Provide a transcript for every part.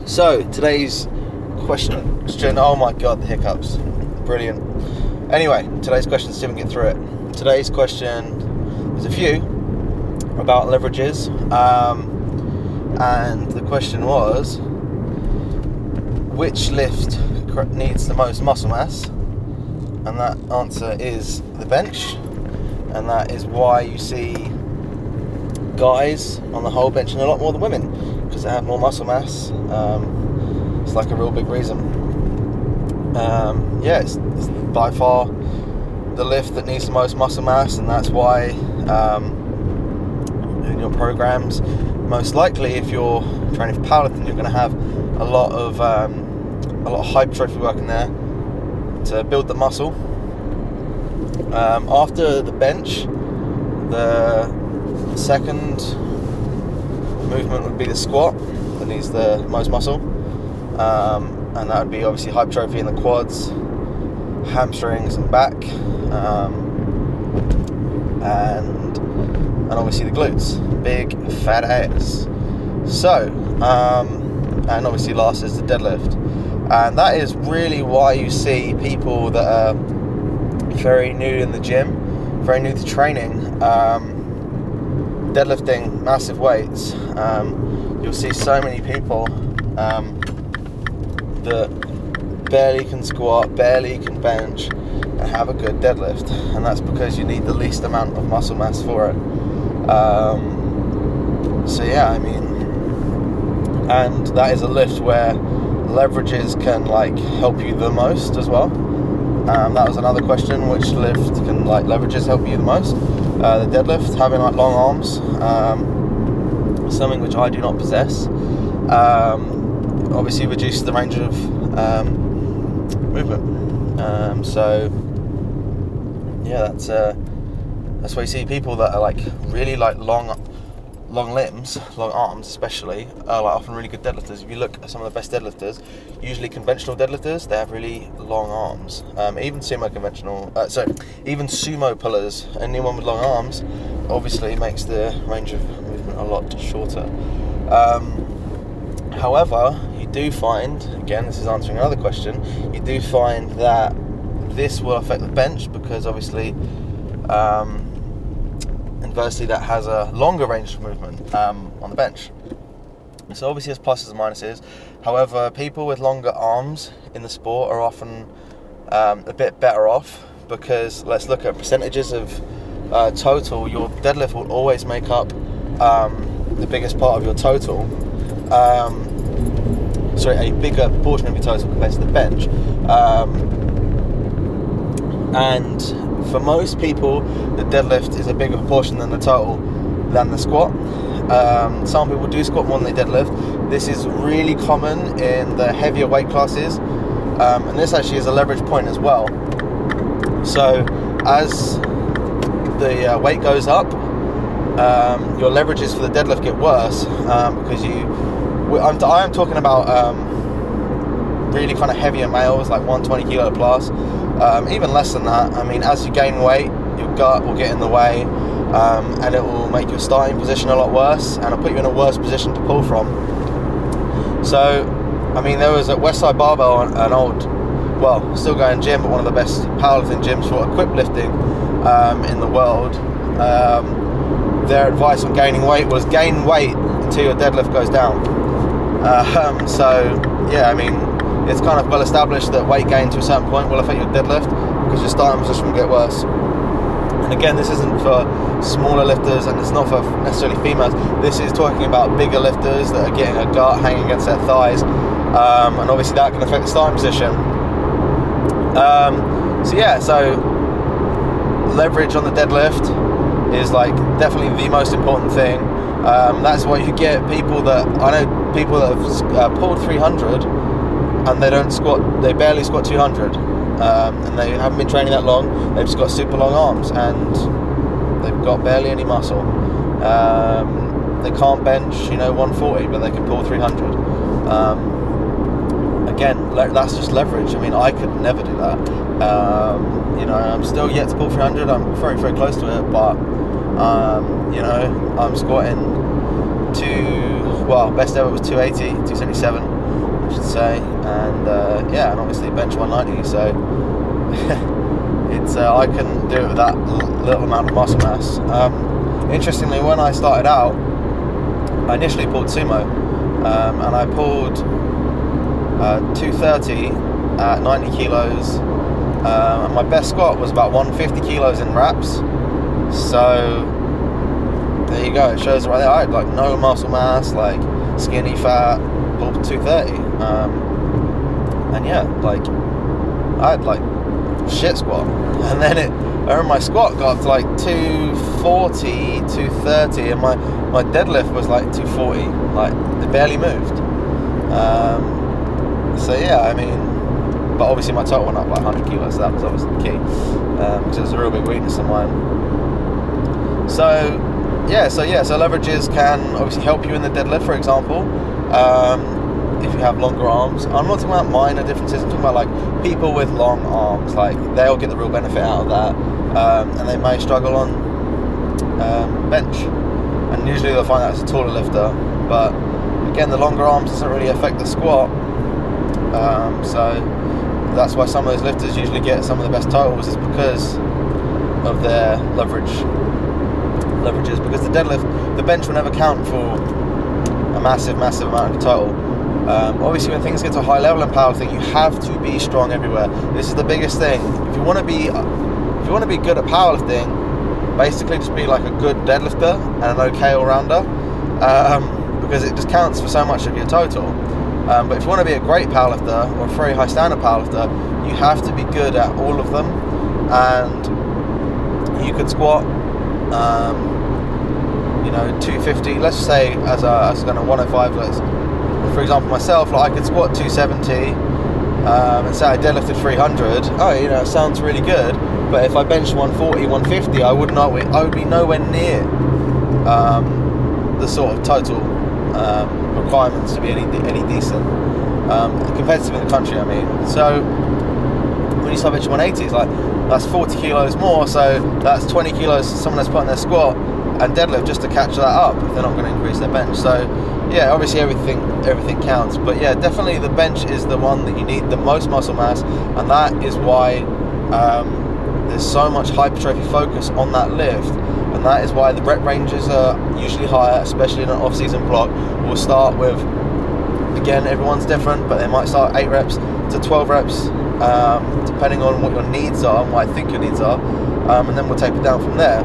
So today's question, oh my god, the hiccups, brilliant. Anyway, today's question, see if we can get through it. Today's question, there's a few about leverages, and the question was, which lift needs the most muscle mass? And that answer is the bench, and that is why you see guys on the whole benching a lot more than women, because they have more muscle mass. It's like a real big reason. It's by far the lift that needs the most muscle mass, and that's why in your programs, most likely if you're training for powerlifting, you're going to have a lot of hypertrophy work in there to build the muscle. After the bench, the second movement would be the squat that needs the most muscle, and that would be obviously hypertrophy in the quads, hamstrings and back, and obviously the glutes, big fat ass. So and obviously last is the deadlift, and that is really why you see people that are very new in the gym, very new to training, deadlifting massive weights. You'll see so many people that barely can squat, barely can bench, and have a good deadlift, and that's because you need the least amount of muscle mass for it. So yeah, I mean, and that is a lift where leverages can help you the most as well. That was another question, which lift can leverages help you the most? The deadlift, having long arms, something which I do not possess, obviously reduces the range of movement. So yeah, that's why you see people that are really long limbs, long arms especially, are often really good deadlifters. If you look at some of the best deadlifters, usually conventional deadlifters, they have really long arms. Even sumo pullers, anyone with long arms obviously makes the range of movement a lot shorter. However, you do find, again, this is answering another question, you do find that this will affect the bench, because obviously inversely that has a longer range of movement on the bench. So obviously there's pluses and minuses. However, people with longer arms in the sport are often a bit better off, because let's look at percentages of total. Your deadlift will always make up the biggest part of your total, a bigger proportion of your total compared to the bench, and for most people, the deadlift is a bigger proportion than the total than the squat. Some people do squat more than they deadlift. This is really common in the heavier weight classes, and this actually is a leverage point as well. So as the weight goes up, your leverages for the deadlift get worse, because I am talking about really kind of heavier males, 120 kilo plus. Even less than that. I mean, as you gain weight, your gut will get in the way, and it will make your starting position a lot worse, and it'll put you in a worse position to pull from. So, I mean, there was at Westside Barbell an old, still going gym, but one of the best powerlifting gyms for equipped lifting in the world. Their advice on gaining weight was gain weight until your deadlift goes down. So, yeah, I mean, it's kind of well established that weight gain to a certain point will affect your deadlift, because your starting position will get worse. And again, this isn't for smaller lifters, and it's not for necessarily females. This is talking about bigger lifters that are getting a gut hanging against their thighs, and obviously that can affect the starting position. So leverage on the deadlift is definitely the most important thing. That's why you get people that, I know people that have pulled 300 and they don't squat, they barely squat 200, and they haven't been training that long. They've just got super long arms and they've got barely any muscle. They can't bench 140, but they can pull 300. Again, that's just leverage. I mean, I could never do that. I'm still yet to pull 300. I'm very, very close to it, but I'm squatting best ever was 280, 277. say, and yeah, and obviously bench 190. So it's I can do it with that little amount of muscle mass. Interestingly, when I started out, I initially pulled sumo, and I pulled 230 at 90 kilos, and my best squat was about 150 kilos in reps. So there you go, it shows right there I had like no muscle mass, like skinny fat, pulled 230, and yeah, like I had like shit squat, and then I remember my squat got up to like 240, 230, and my deadlift was like 240, like it barely moved. So yeah, I mean, but obviously my total went up like 100 kilos, so that was obviously the key, because it was a real big weakness of mine. So leverages can obviously help you in the deadlift, for example, if you have longer arms. I'm not talking about minor differences, I'm talking about like people with long arms, like they'll get the real benefit out of that, and they may struggle on bench, and usually they'll find that as a taller lifter. But again, the longer arms doesn't really affect the squat, so that's why some of those lifters usually get some of the best totals, is because of their leverages, because the bench will never count for a massive amount of total. Obviously, when things get to a high level in powerlifting, you have to be strong everywhere. This is the biggest thing. If you want to be good at powerlifting, basically just be like a good deadlifter and an okay all-rounder, because it just counts for so much of your total. But if you want to be a great powerlifter or a very high standard powerlifter, you have to be good at all of them. And you could squat 250, let's say as a kind of 105, for example myself, like I could squat 270, and say I deadlifted 300. It sounds really good, but if I benched 140, 150, I would be nowhere near the sort of total requirements to be any decent, competitive in the country, I mean. So when you start benching 180, it's like that's 40 kilos more, so that's 20 kilos someone that's putting their squat and deadlift just to catch that up if they're not going to increase their bench. So yeah, obviously everything counts, but yeah, definitely the bench is the one that you need the most muscle mass, and that is why there's so much hypertrophy focus on that lift, and that is why the rep ranges are usually higher, especially in an off-season block. We'll start with, again, everyone's different, but they might start 8 reps to 12 reps, depending on what your needs are and what I think your needs are, and then we'll taper down from there.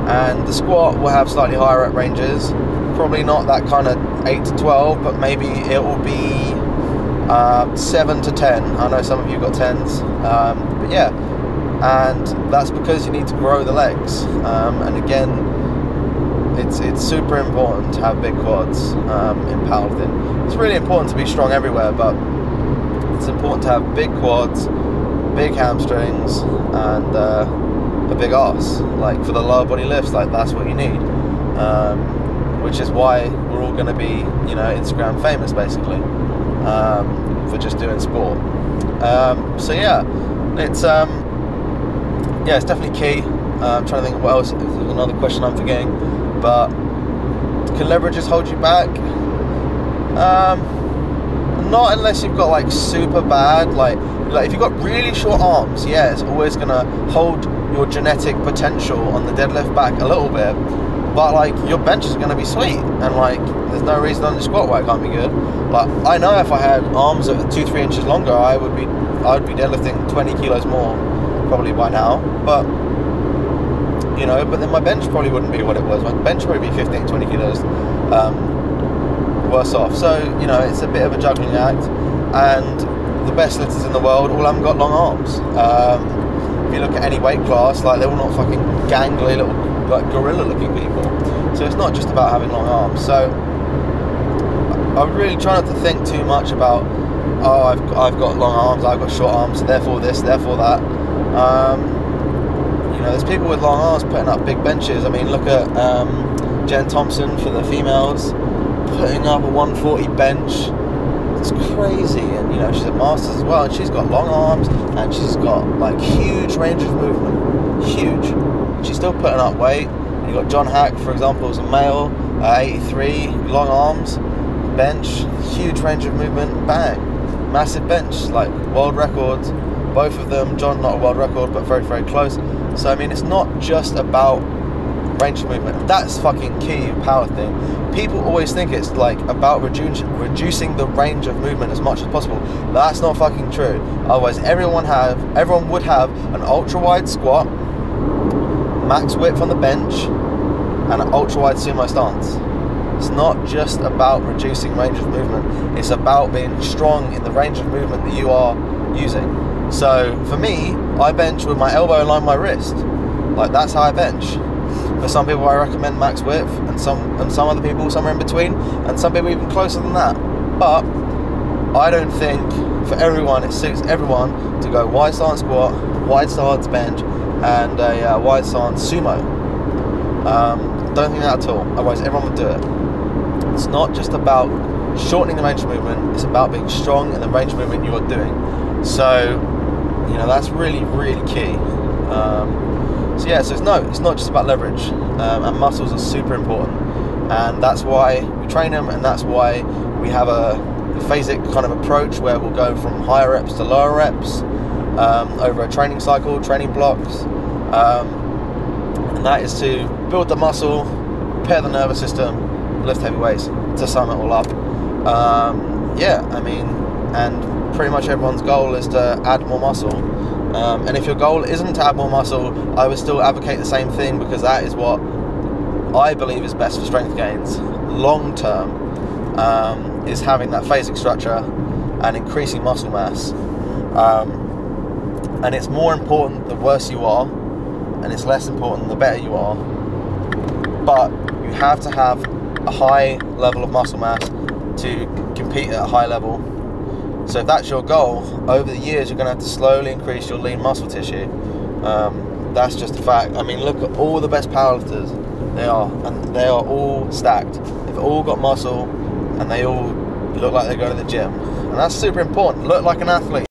And the squat will have slightly higher rep ranges, probably not that kind of 8 to 12, but maybe it will be 7 to 10. I know some of you got 10s, but yeah, and that's because you need to grow the legs, and again, it's super important to have big quads in powerlifting. It's really important to be strong everywhere, but it's important to have big quads, big hamstrings, and a big ass, like for the lower body lifts. Like that's what you need, which is why we're all going to be, Instagram famous, basically, for just doing sport. So yeah, it's definitely key. I'm trying to think of what else. If there's another question I'm forgetting, but can leverages hold you back? Not unless you've got like super bad, like if you've got really short arms, yeah, it's always gonna hold your genetic potential on the deadlift back a little bit, but like your bench is gonna be sweet, and like there's no reason on the squat why it can't be good. Like I know if I had arms that were 2-3 inches longer, I would be deadlifting 20 kilos more probably by now, but but then my bench probably wouldn't be what it was. My bench would probably be 15-20 kilos worse off. So it's a bit of a juggling act, and the best lifters in the world all haven't got long arms. If you look at any weight class, like they're all not fucking gangly little like gorilla looking people. So it's not just about having long arms. So I would really try not to think too much about, I've got long arms, I've got short arms, so therefore this, therefore that. There's people with long arms putting up big benches. I mean, look at Jen Thompson for the females, putting up a 140 bench. It's crazy. And she's a masters as well, and she's got long arms, and she's got like huge range of movement, huge. She's still putting up weight. You've got John Hack, for example, as a male, 83, long arms, bench, huge range of movement, bang, massive bench, like world records, both of them. John, not a world record, but very, very close. So I mean, it's not just about range of movement. That's fucking key power thing. People always think it's like about reducing the range of movement as much as possible. That's not fucking true. Otherwise, everyone would have an ultra wide squat, max width on the bench, and an ultra wide sumo stance. It's not just about reducing range of movement. It's about being strong in the range of movement that you are using. So for me, I bench with my elbow in line with my wrist. Like, that's how I bench. For some people, I recommend max width, and some other people somewhere in between, and some people even closer than that. But I don't think for everyone it suits everyone to go wide stance squat, wide stance bench, and a wide stance sumo. Don't think that at all. Otherwise, everyone would do it. It's not just about shortening the range of movement. It's about being strong in the range of movement you are doing. So, you know, that's really, really key. So yeah, so it's not just about leverage, and muscles are super important, and that's why we train them, and that's why we have a phasic kind of approach where we'll go from higher reps to lower reps over a training cycle, training blocks, and that is to build the muscle, prepare the nervous system, lift heavy weights to sum it all up. Yeah, I mean, and pretty much everyone's goal is to add more muscle. And if your goal isn't to add more muscle, I would still advocate the same thing, because that is what I believe is best for strength gains long term, is having that phasic structure and increasing muscle mass. And it's more important the worse you are, and it's less important the better you are. But you have to have a high level of muscle mass to compete at a high level. So if that's your goal, over the years you're going to have to slowly increase your lean muscle tissue. That's just a fact. I mean, look at all the best powerlifters. They are all stacked. They've all got muscle, and they all look like they go to the gym. And that's super important. Look like an athlete.